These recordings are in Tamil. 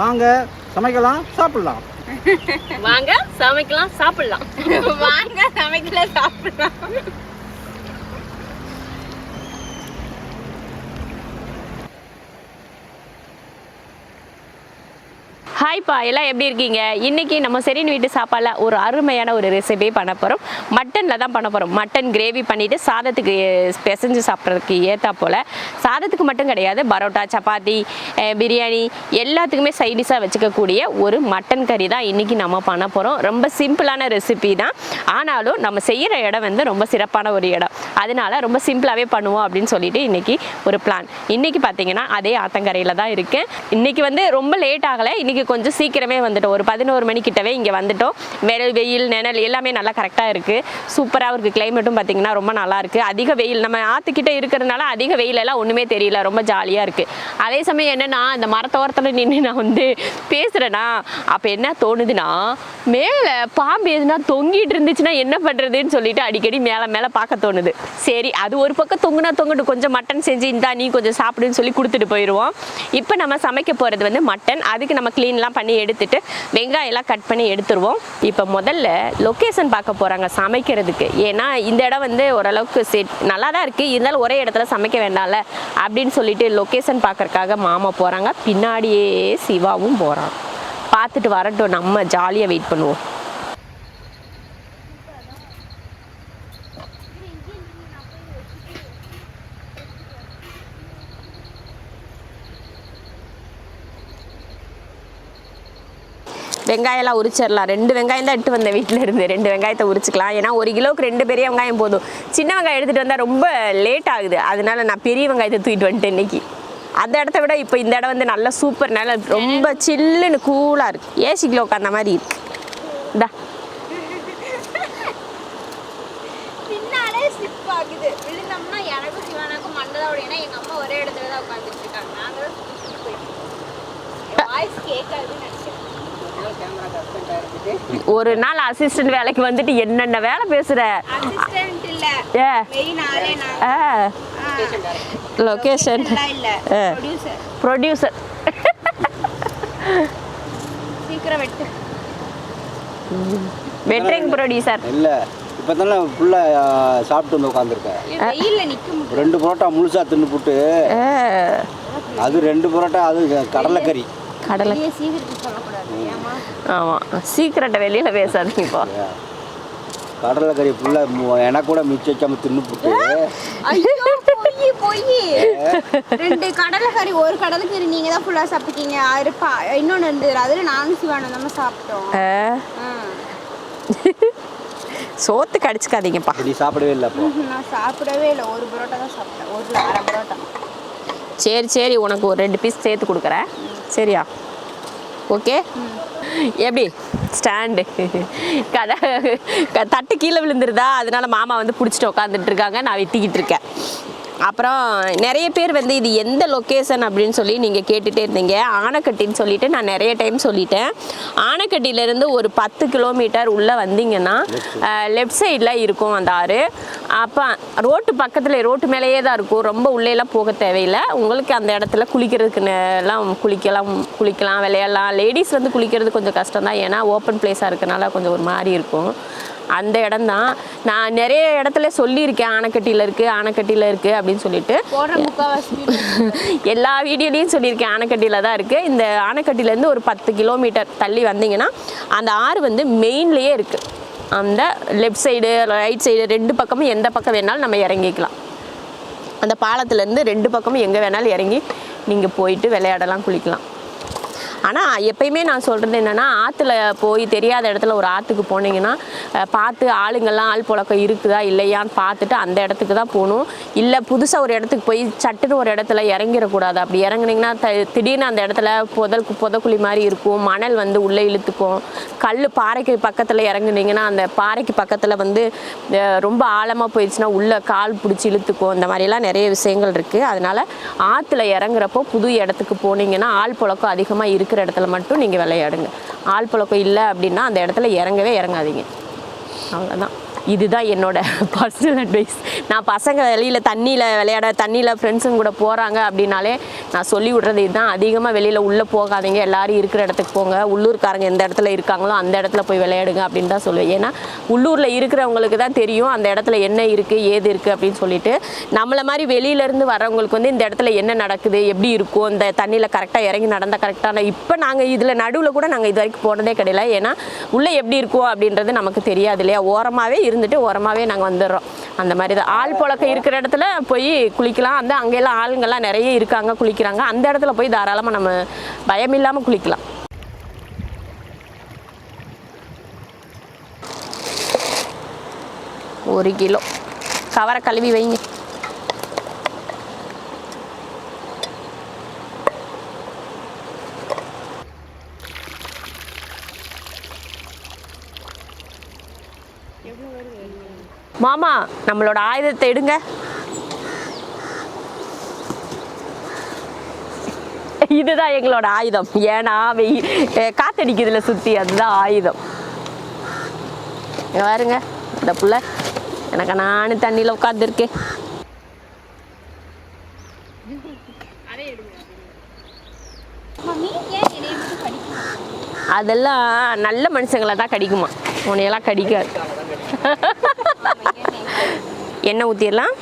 வாங்க சமைக்கலாம் சாப்பிடலாம். வாங்க சமைக்கலாம் சாப்பிடலாம். வாங்க சமைக்கலாம் சாப்பிடலாம். ஹாய்ப்பா, எல்லாம் எப்படி இருக்கீங்க? இன்றைக்கி நம்ம ஷெரின் வீட்டு சாப்பாடில் ஒரு அருமையான ஒரு ரெசிபி பண்ண போகிறோம். மட்டனில் தான் பண்ண போகிறோம். மட்டன் கிரேவி பண்ணிவிட்டு சாதத்துக்கு பிசைஞ்சு சாப்பிட்றதுக்கு ஏற்றா போல். சாதத்துக்கு மட்டும் கிடையாது, பரோட்டா, சப்பாத்தி, பிரியாணி எல்லாத்துக்குமே சைடிஷாக வச்சுக்கக்கூடிய ஒரு மட்டன் கறி தான் இன்றைக்கி நம்ம பண்ண போகிறோம். ரொம்ப சிம்பிளான ரெசிபி தான், ஆனாலும் நம்ம செய்கிற இடம் வந்து ரொம்ப சிறப்பான ஒரு இடம். அதனால ரொம்ப சிம்பிளாகவே பண்ணுவோம் அப்படின்னு சொல்லிட்டு இன்றைக்கி ஒரு பிளான். இன்றைக்கி பார்த்தீங்கன்னா அதே ஆத்தங்கரையில் தான் இருக்கேன். இன்றைக்கி வந்து ரொம்ப லேட் ஆகலை. இன்றைக்கி கொஞ்சம் சீக்கிரமே வந்துட்டோம். ஒரு 11 மணிக்கிட்டவே இங்கே வந்துட்டோம். வெயில் நிழல் எல்லாமே நல்லா கரெக்டாக இருக்குது. சூப்பராக இருக்குது. கிளைமேட்டும் பார்த்திங்கன்னா ரொம்ப நல்லா இருக்குது. அதிக வெயில் நம்ம ஆற்றுக்கிட்ட இருக்கிறதுனால அதிக வெயிலெல்லாம் ஒன்றுமே தெரியல. ரொம்ப ஜாலியாக இருக்குது. அதே சமயம் என்னென்னா, இந்த மரத்தோரத்தில் நின்று நான் வந்து பேசுகிறேன்னா அப்போ என்ன தோணுதுன்னா, மேலே பாம்பு எதுனா தொங்கிட்டு இருந்துச்சுன்னா என்ன பண்ணுறதுன்னு சொல்லிட்டு அடிக்கடி மேலே பார்க்க தோணுது. சரி, அது ஒரு பக்கம் தொங்கிட்டு கொஞ்சம் மட்டன் செஞ்சு இந்தா நீ கொஞ்சம் சாப்பிடுன்னு சொல்லி கொடுத்துட்டு போயிடுவோம். இப்போ நம்ம சமைக்க போகிறது வந்து மட்டன். அதுக்கு நம்ம க்ளீன்லாம் பண்ணி எடுத்துட்டு வெங்காயம் எல்லாம் கட் பண்ணி எடுத்துருவோம். இப்போ முதல்ல லொக்கேஷன் பார்க்க போகிறாங்க சமைக்கிறதுக்கு. ஏன்னா இந்த இடம் வந்து ஓரளவுக்கு நல்லா தான் இருக்குது. இருந்தாலும் ஒரே இடத்துல சமைக்க வேண்டாம்ல அப்படின்னு சொல்லிட்டு லொக்கேஷன் பார்க்கறதுக்காக மாமா போகிறாங்க. பின்னாடியே சிவாவும் போகிறான். பார்த்துட்டு வரட்டும், நம்ம ஜாலியாக வெயிட் பண்ணுவோம். வெங்காயம்லாம் உரிச்சிடலாம். 2 வெங்காயம் தான் எடுத்து வந்தேன் வீட்டில் இருந்து. 2 வெங்காயத்தை உரிச்சிக்கலாம். ஏன்னா 1 கிலோவுக்கு 2 பெரிய வெங்காயம் போதும். சின்ன வெங்காயம் எடுத்துகிட்டு வந்தால் ரொம்ப லேட் ஆகுது. அதனால நான் பெரிய வெங்காயத்தை தூக்கிட்டு வந்துட்டேன் இன்றைக்கி. அந்த இடத்த விட இப்போ இந்த இடம் வந்து நல்ல சூப்பர், நல்ல ரொம்ப சில்லுன்னு கூலாக இருக்குது. ஏசிக்கில் உட்காந்த மாதிரி இருக்குது. இந்தா பின்னாலே ஸ்லிப் ஆகுது. விழுந்தோம்னா எனக்கும் சிவானாக்கும் மண்டதோட. ஏன்னா எங்கள் அம்மா ஒரே இடத்துல தான் உட்காந்துட்டு இருக்காங்க. நாங்களும் போயிட்டு வாய்ஸ் கேட்காதுன்னு நினச்சேன். ஒரு நாள் அசிஸ்டன்ட் வேலைக்கு வந்துட்டு என்னென்ன வேலை பேசுற. Location producer. சீக்கிரம் வெட்ரிங் ப்ரொடியூசர் இல்ல. இப்பதானே ஃபுல்லா சாப்பிட்டு வந்து உட்காந்துருக்கேன். 2 பரோட்டா முழுசா தின்னு போட்டு, அது 2 பரோட்டா, அது கடலைக்கறி. கடலை ஆமாம், சீக்கிரட்டை வெளியில் பேசாதீங்க. இப்போ கடலைக்கறி ஃபுல்லாக எனக்கு கூட மிச்சம் வச்சாம தின்னு போட்டு. போய் 2 கடலைக்கறி, ஒரு கடலைக்கறி நீங்க தான் ஃபுல்லா சாப்பிட்டீங்க. இன்னொன்று இருந்தது, அதில் நானும் சிவானும் நம்ம சாப்பிட்டோம். சோத்து கடிச்சுக்காதீங்கப்பா. நீ சாப்பிடவே இல்லை? அப்போ நான் சாப்பிடவே இல்லை. ஒரு பரோட்டா தான் சாப்பிட்டேன். ஒரு அரை பரோட்டா. சரி, உனக்கு ஒரு 2 பீஸ் சேர்த்து கொடுக்குறேன். சரியா? ஓகே. எப்படி ஸ்டாண்டு தட்டு கீழே விழுந்துருதா? அதனால மாமா வந்து பிடிச்சிட்டு உட்காந்துட்டு இருக்காங்க. நான் வெட்டிக்கிட்டு இருக்கேன். அப்புறம் நிறைய பேர் வந்து இது எந்த லொக்கேஷன் அப்படின்னு சொல்லி நீங்கள் கேட்டுகிட்டே இருந்தீங்க. ஆனைக்கட்டின்னு சொல்லிட்டு நான் நிறைய டைம் சொல்லிட்டேன். ஆனைக்கட்டியிலேருந்து ஒரு 10 கிலோமீட்டர் உள்ளே வந்தீங்கன்னா லெஃப்ட் சைடில் இருக்கும் அந்த ஆறு. அப்போ ரோட்டு பக்கத்தில், ரோட்டு மேலேயே தான் இருக்கும். ரொம்ப உள்ளேலாம் போக தேவையில்லை. உங்களுக்கு அந்த இடத்துல குளிக்கிறதுக்கு எல்லாம் குளிக்கலாம், விளையாடலாம். லேடிஸ் வந்து குளிக்கிறது கொஞ்சம் கஷ்டம் தான். ஏன்னா ஓப்பன் பிளேஸாக இருக்கனால கொஞ்சம் ஒரு மாதிரி இருக்கும். அந்த இடம் தான் நான் நிறைய இடத்துல சொல்லியிருக்கேன். ஆனைக்கட்டியில் இருக்குது அப்படின்னு சொல்லிட்டு எல்லா வீடியோலையும் சொல்லியிருக்கேன். ஆனைக்கட்டியில் தான் இருக்குது. இந்த ஆனைக்கட்டிலேருந்து ஒரு 10 கிலோமீட்டர் தள்ளி வந்தீங்கன்னா அந்த ஆறு வந்து மெயின்லேயே இருக்குது. அந்த லெஃப்ட் சைடு, ரைட் சைடு 2 பக்கமும் எந்த பக்கம் வேணாலும் நம்ம இறங்கிக்கலாம். அந்த பாலத்துலேருந்து 2 பக்கமும் எங்கே வேணாலும் இறங்கி நீங்கள் போயிட்டு விளையாடலாம், குளிக்கலாம். ஆனால் எப்பயுமே நான் சொல்கிறது என்னென்னா, ஆற்றுல போய் தெரியாத இடத்துல ஒரு ஆற்றுக்கு போனீங்கன்னா பார்த்து ஆளுங்கள்லாம் ஆள் புழக்கம் இருக்குதா இல்லையான்னு பார்த்துட்டு அந்த இடத்துக்கு தான் போகணும். இல்லை புதுசாக ஒரு இடத்துக்கு போய் சட்டுன்னு ஒரு இடத்துல இறங்கிடக்கூடாது. அப்படி இறங்குனீங்கன்னா திடீர்னு அந்த இடத்துல புதக்குழி மாதிரி இருக்கும். மணல் வந்து உள்ளே இழுத்துக்கும். பாறைக்கு பக்கத்தில் இறங்குனீங்கன்னா அந்த பாறைக்கு பக்கத்தில் வந்து ரொம்ப ஆழமாக போயிடுச்சுன்னா உள்ளே கால் பிடிச்சி இழுத்துக்கும். இந்த மாதிரிலாம் நிறைய விஷயங்கள் இருக்குது. அதனால் ஆற்றுல இறங்குறப்போ புது இடத்துக்கு போனீங்கன்னா ஆள் புழக்கம் அதிகமாக இருக்கிற இடத்துல மட்டும் நீங்கள் விளையாடுங்க. ஆள் புழக்கம் இல்லை அப்படின்னா அந்த இடத்துல இறங்கவே இறங்காதீங்க. அவ்வளோதான். இதுதான் என்னோட பர்சனல் அட்வைஸ். நான் பசங்க வெளியில் தண்ணியில் ஃப்ரெண்ட்ஸுங்க கூட போகிறாங்க அப்படின்னாலே நான் சொல்லி விட்றது இதுதான். அதிகமாக வெளியில் உள்ளே போகாதீங்க, எல்லோரும் இருக்கிற இடத்துக்கு போங்க. உள்ளூர்காரங்க எந்த இடத்துல இருக்காங்களோ அந்த இடத்துல போய் விளையாடுங்க அப்படின்னு தான் சொல்லுவேன். ஏன்னா உள்ளூரில் இருக்கிறவங்களுக்கு தான் தெரியும் அந்த இடத்துல என்ன இருக்குது ஏது இருக்குது அப்படின்னு சொல்லிட்டு. நம்மளை மாதிரி வெளியிலேருந்து வரவங்களுக்கு வந்து இந்த இடத்துல என்ன நடக்குது எப்படி இருக்கும், இந்த தண்ணியில் கரெக்டாக இறங்கி நடந்தால் கரெக்டான. இப்போ நாங்கள் இதில் நடுவில் கூட நாங்கள் இது வரைக்கும் போனதே கிடையாது. ஏன்னா உள்ளே எப்படி இருக்கும் அப்படின்றது நமக்கு தெரியாது இல்லையா. ஓரமாகவே இருந்துட்டு ஓரமாகவே நாங்கள் வந்துடுறோம். அந்த மாதிரி தான் ஆள் புழக்க இருக்கிற இடத்துல போய் குளிக்கலாம். அங்கெல்லாம் ஆளுங்கள்லாம் நிறைய இருக்காங்க குளிக்கிறாங்க. அந்த இடத்துல போய் தாராளமாக நம்ம பயம் இல்லாமல் குளிக்கலாம். ஒரு கிலோ கவரை கழுவி வைங்க. மாமா நம்மளோட ஆயுதத்தை எடுங்க. இதுதான் எங்களோட ஆயுதம். ஏன்னா காத்தடிக்குதுல சுற்றி, அதுதான் ஆயுதம். பாருங்க இந்த புள்ள எனக்கு நானும் தண்ணியில் உட்காந்துருக்கேன். அதெல்லாம் நல்ல மனுஷங்களை தான் கடிக்குமா, உன்னையெல்லாம் கடிக்காது. எண்ணெய் ஊற்றிடலாம்.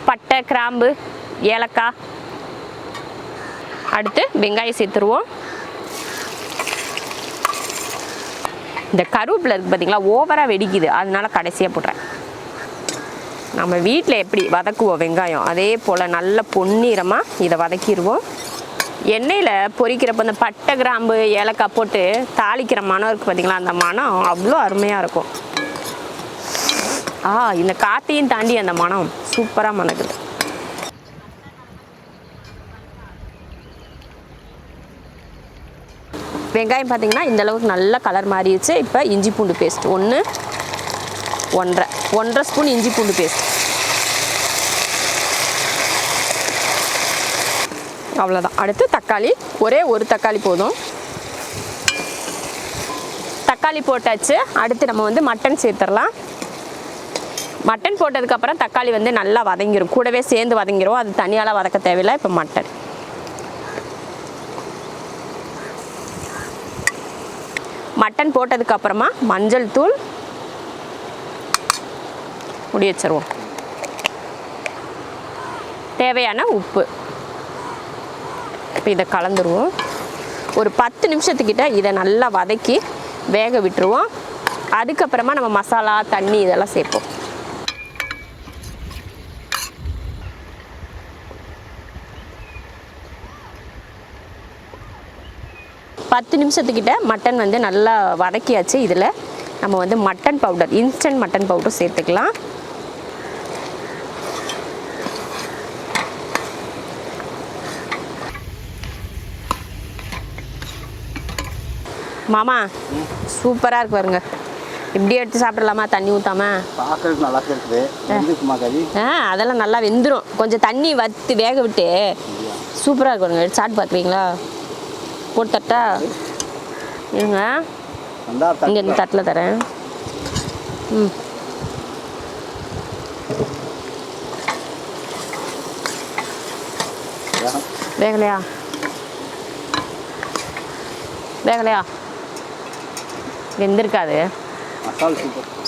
பட்டை கிராம்பு ஏலக்காய். அடுத்து வெங்காயம் சேர்த்துருவோம். இந்த கருவேப்பிலை இருக்குது பார்த்தீங்களா, ஓவராக வெடிக்குது, அதனால கடைசியாக போடுறேன். நம்ம வீட்டில் எப்படி வதக்குவோம் வெங்காயம் அதே போல் நல்ல பொன்னிறமாக இதை வதக்கிடுவோம். எண்ணெயில் பொரிக்கிறப்ப இந்த பட்டை கிராம்பு ஏலக்காய் போட்டு தாளிக்கிற மனம் இருக்குது பார்த்தீங்களா, அந்த மனம் அவ்வளோ அருமையாக இருக்கும். இந்த காற்றையும் தாண்டி அந்த மனம் சூப்பராக மணக்குது. வெங்காயம் பார்த்தீங்கன்னா இந்த அளவுக்கு நல்ல கலர் மாறிடுச்சு. இப்போ இஞ்சி பூண்டு பேஸ்ட் ஒன்றரை ஸ்பூன் இஞ்சி பூண்டு பேஸ்ட். அவ்வளோதான். அடுத்து தக்காளி, ஒரே ஒரு தக்காளி போதும். தக்காளி போட்டாச்சு. அடுத்து நம்ம வந்து மட்டன் சேர்த்துடலாம். மட்டன் போட்டதுக்கப்புறம் தக்காளி வந்து நல்லா வதங்கிடும், கூடவே சேர்ந்து வதங்கிடும். அது தனியால் வதக்க தேவையில்லை. இப்போ மட்டன் போட்டதுக்கப்புறமா மஞ்சள் தூள் முடி வச்சிருவோம். தேவையான உப்பு. இப்போ இதை கலந்துருவோம். ஒரு 10 நிமிஷத்துக்கிட்ட இதை நல்லா வதக்கி வேக விட்டுருவோம். அதுக்கப்புறமா நம்ம மசாலா தண்ணி இதெல்லாம் சேர்ப்போம். பத்து நிமிஷத்துக்கிட்ட மட்டன் வந்து நல்லா வதக்கியாச்சு. இதில் நம்ம வந்து mutton powder, instant mutton powder சேர்த்துக்கலாம். மாமா சூப்பராக இருக்கு பாருங்க. இப்படி எடுத்து சாப்பிடலாமா தண்ணி ஊற்றாம? பார்க்கறதுக்கு நல்லா இருக்குது. அதெல்லாம் நல்லா வெந்துடும். கொஞ்சம் தண்ணி வற்றி வேக விட்டு சூப்பராக இருக்கு பாருங்க. எடுத்து சாப்பிட்டு பார்க்குறீங்களா? போட்டு தட்டா இருங்க, இங்கே இந்த தட்டில் தரேன். வேகலையா? வெந்திருக்காது.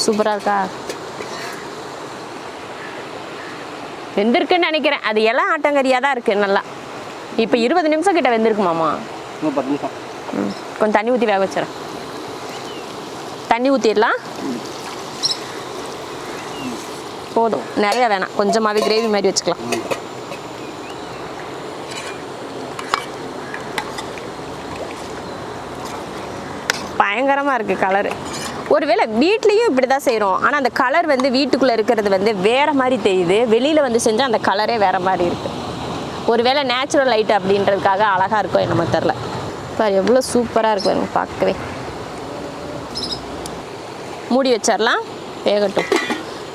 சூப்பராக இருக்கா? வெந்திருக்குன்னு நினைக்கிறேன். அது எல்லாம் ஆட்டங்கறியாக தான் இருக்குது நல்லா. இப்போ 20 நிமிஷம் கிட்ட வெந்திருக்குமாம்மா? 10 நிமிஷம். கொஞ்சம் தண்ணி ஊற்றி வேக வச்சிடறேன். தண்ணி ஊற்றிடலாம். போதும், நிறைய வேணாம், கொஞ்சமாகவே கிரேவி மாதிரி வச்சுக்கலாம். பயங்கரமாக இருக்குது கலரு. ஒருவேளை வீட்லேயும் இப்படி தான் செய்கிறோம், ஆனால் அந்த கலர் வந்து வீட்டுக்குள்ளே இருக்கிறது வந்து வேறு மாதிரி தெரியுது. வெளியில் வந்து செஞ்சால் அந்த கலரே வேறு மாதிரி இருக்குது. ஒருவேளை நேச்சுரல் லைட் அப்படின்றதுக்காக அழகாக இருக்கும் என்னமோ தெரில. பாரு எவ்வளோ சூப்பராக இருக்கு பாருங்க பார்க்கவே. மூடி வச்சிடலாம், வேகட்டும்.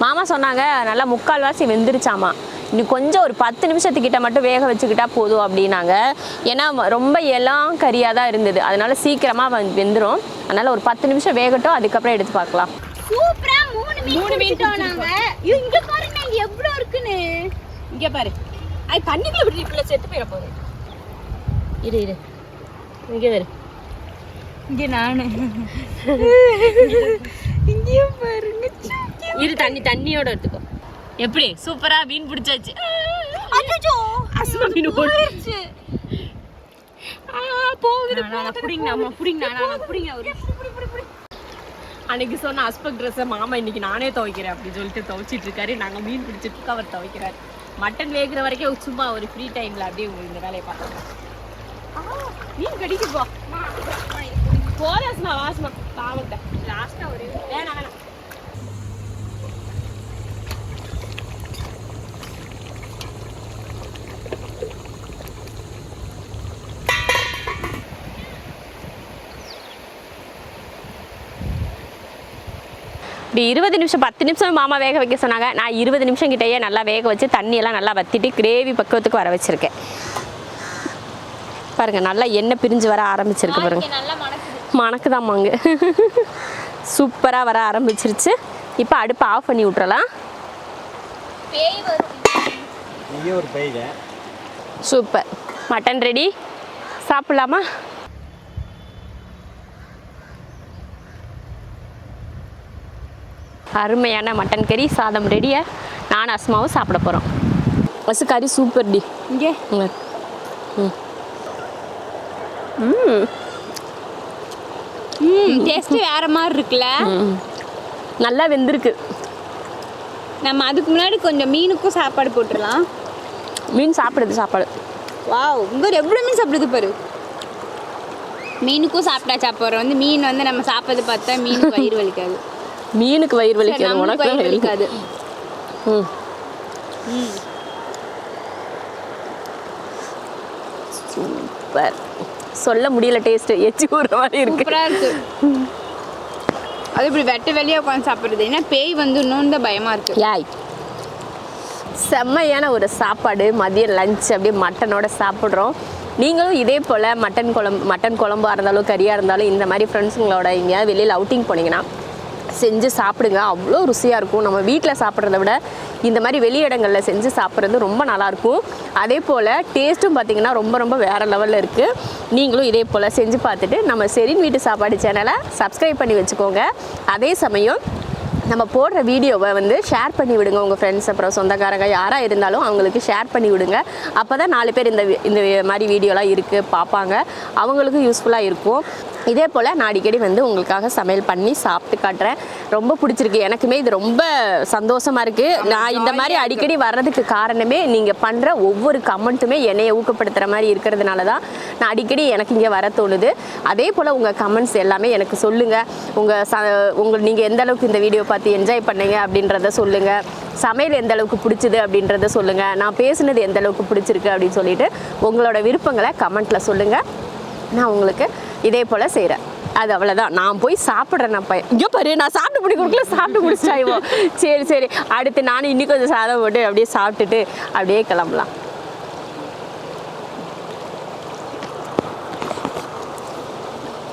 மாமா சொன்னாங்க நல்லா 3/4 வெந்துருச்சாமா. இன்னும் கொஞ்சம் ஒரு 10 நிமிஷத்துக்கிட்ட மட்டும் வேக வச்சுக்கிட்டா போதும் அப்படின்னாங்க. ஏன்னா ரொம்ப எல்லாம் கறியாக தான் இருந்தது, அதனால சீக்கிரமாக வெந்துடும். அதனால் ஒரு 10 நிமிஷம் வேகட்டும், அதுக்கப்புறம் எடுத்து பார்க்கலாம். சூப்பரா 3 மீன் நாங்க. இங்க பாருங்க இங்க எவ்வளவு இருக்குன்னு. இங்கே பாரு, அது தண்ணிக்குள்ள விட்டுல செத்து போயிட போகுது. இரு இங்கே வரு, இங்க நானு இங்கேயும் பாருங்க. இரு தண்ணியோட எடுத்துக்கோ. எப்படி சூப்பரா மீன் பிடிச்சாச்சு. அச்சோ அஸ்மா மீன் போடுச்சு. போகுது. அன்னைக்கு சொன்ன அஸ்பெக்ட் ட்ரெஸ்ஸை மாமா இன்னைக்கு நானே துவைக்கிறேன் அப்படின்னு சொல்லிட்டு துவைச்சிட்டு இருக்காரு. நாங்கள் மீன் பிடிச்சிட்டு இருக்கோம், அவர் துவைக்கிறாரு. மட்டன் வேகிற வரைக்கும் சும்மா ஒரு ஃப்ரீ டைம்ல அப்படியே இந்த வேலையை பார்க்கலாம். மீன் கடிக்கு போதாஸ்மா வாசமா பாவங்க லாஸ்டா ஒரு வேணாம். இப்படி 20 நிமிஷம் 10 நிமிஷம் மாமா வேக வைக்க சொன்னாங்க. நான் 20 நிமிஷம் கிட்டேயே நல்லா வேக வச்சு தண்ணியெல்லாம் நல்லா வற்றிட்டு கிரேவி பக்குவத்துக்கு வர வச்சுருக்கேன். பாருங்கள், நல்லா எண்ணெய் பிரிஞ்சு வர ஆரம்பிச்சிருக்கு பாருங்க. மணக்குதாமாங்க. சூப்பராக வர ஆரம்பிச்சிருச்சு. இப்போ அடுப்பு ஆஃப் பண்ணி விட்றலாம். Super, mutton ready. சாப்பிட்லாமா? அருமையான மட்டன் கறி சாதம் ரெடியா. நானும் அஸ்மாவும் சாப்பிட போகிறோம். பசு கறி சூப்பர் டி. இங்கே டேஸ்ட் வேற மாதிரி இருக்குல்ல. நல்லா வெந்திருக்கு. நம்ம அதுக்கு முன்னாடி கொஞ்சம் மீனுக்கும் சாப்பாடு போட்டுடலாம். மீன் சாப்பிடுது சாப்பாடு. வாவ், இங்கே எவ்வளோ மீன் சாப்பிடுது பாரு. மீனுக்கும் சாப்பிட்டா சாப்பிட்றோம். மீன் நம்ம சாப்பிட்றது பார்த்தா மீனுக்கு வயிறு வலிக்காது. மீனுக்கு வயிறு வலிக்காது, உனக்கு வயிறு வலிக்காது. சூப்பர், சொல்ல முடியல. டேஸ்ட் எச்சி ஊற மாதிரி இருக்கு. சூப்பராக இருக்கு. அது இப்படி வெட்ட வெளியாக உட்காந்து சாப்பிட்றது. ஏன்னா பேய் இன்னொன்று தான் பயமாக இருக்கு. யாய், செம்மையான ஒரு சாப்பாடு. மதியம் லஞ்ச் அப்படியே மட்டனோட சாப்பிட்றோம். நீங்களும் இதே போல் மட்டன் குழம்பாக இருந்தாலும் கறியாக இருந்தாலும் இந்த மாதிரி ஃப்ரெண்ட்ஸுங்களோட எங்கேயாவது வெளியில் அவுட்டிங் போனீங்கன்னா செஞ்சு சாப்பிடுங்க. அவ்வளோ ருசியாக இருக்கும். நம்ம வீட்டில் சாப்பிட்றத விட இந்த மாதிரி வெளி இடங்களில் செஞ்சு சாப்பிட்றது ரொம்ப நல்லாயிருக்கும். அதே போல் டேஸ்ட்டும் பார்த்திங்கன்னா ரொம்ப வேறு லெவலில் இருக்குது. நீங்களும் இதே போல் செஞ்சு பார்த்துட்டு நம்ம ஷெரின் வீட்டு சாப்பாடு சேனலை சப்ஸ்கிரைப் பண்ணி வச்சுக்கோங்க. அதே சமயம் நம்ம போடுற வீடியோவை ஷேர் பண்ணி விடுங்க. உங்கள் ஃப்ரெண்ட்ஸ் அப்புறம் சொந்தக்காரங்க யாராக இருந்தாலும் அவங்களுக்கு ஷேர் பண்ணி விடுங்க. அப்போ தான் 4 பேர் இந்த மாதிரி வீடியோலாம் இருக்குது பார்ப்பாங்க, அவங்களுக்கும் யூஸ்ஃபுல்லாக இருக்கும். இதே போல் நான் அடிக்கடி உங்களுக்காக சமையல் பண்ணி சாப்பிட்டு காட்டுறேன். ரொம்ப பிடிச்சிருக்கு. எனக்குமே இது ரொம்ப சந்தோஷமாக இருக்குது. நான் இந்த மாதிரி அடிக்கடி வர்றதுக்கு காரணமே நீங்கள் பண்ணுற ஒவ்வொரு கமெண்ட்டுமே என்னையை ஊக்கப்படுத்துகிற மாதிரி இருக்கிறதுனால தான் நான் அடிக்கடி எனக்கு இங்கே வர தோணுது. அதே போல் உங்கள் கமெண்ட்ஸ் எல்லாமே எனக்கு சொல்லுங்கள். நீங்கள் எந்த அளவுக்கு இந்த வீடியோ பார்த்து என்ஜாய் பண்ணீங்க அப்படின்றத சொல்லுங்கள். சமையல் எந்த அளவுக்கு பிடிச்சிது அப்படின்றத சொல்லுங்கள். நான் பேசுனது எந்த அளவுக்கு பிடிச்சிருக்கு அப்படின்னு சொல்லிட்டு உங்களோட விருப்பங்களை கமெண்ட்டில் சொல்லுங்கள். நான் உங்களுக்கு இதே போல் செய்கிறேன். அது அவ்வளோதான். நான் போய் சாப்பிட்றேன். நான் இங்கே பாரு, நான் சாப்பிட்டு பிடிக்கிறதுக்குள்ள சாப்பிட்டு முடிச்சிட்டாயிவோம். சரி அடுத்து நானும் இன்னும் கொஞ்சம் சாதம் போட்டு அப்படியே சாப்பிட்டுட்டு அப்படியே கிளம்பலாம்.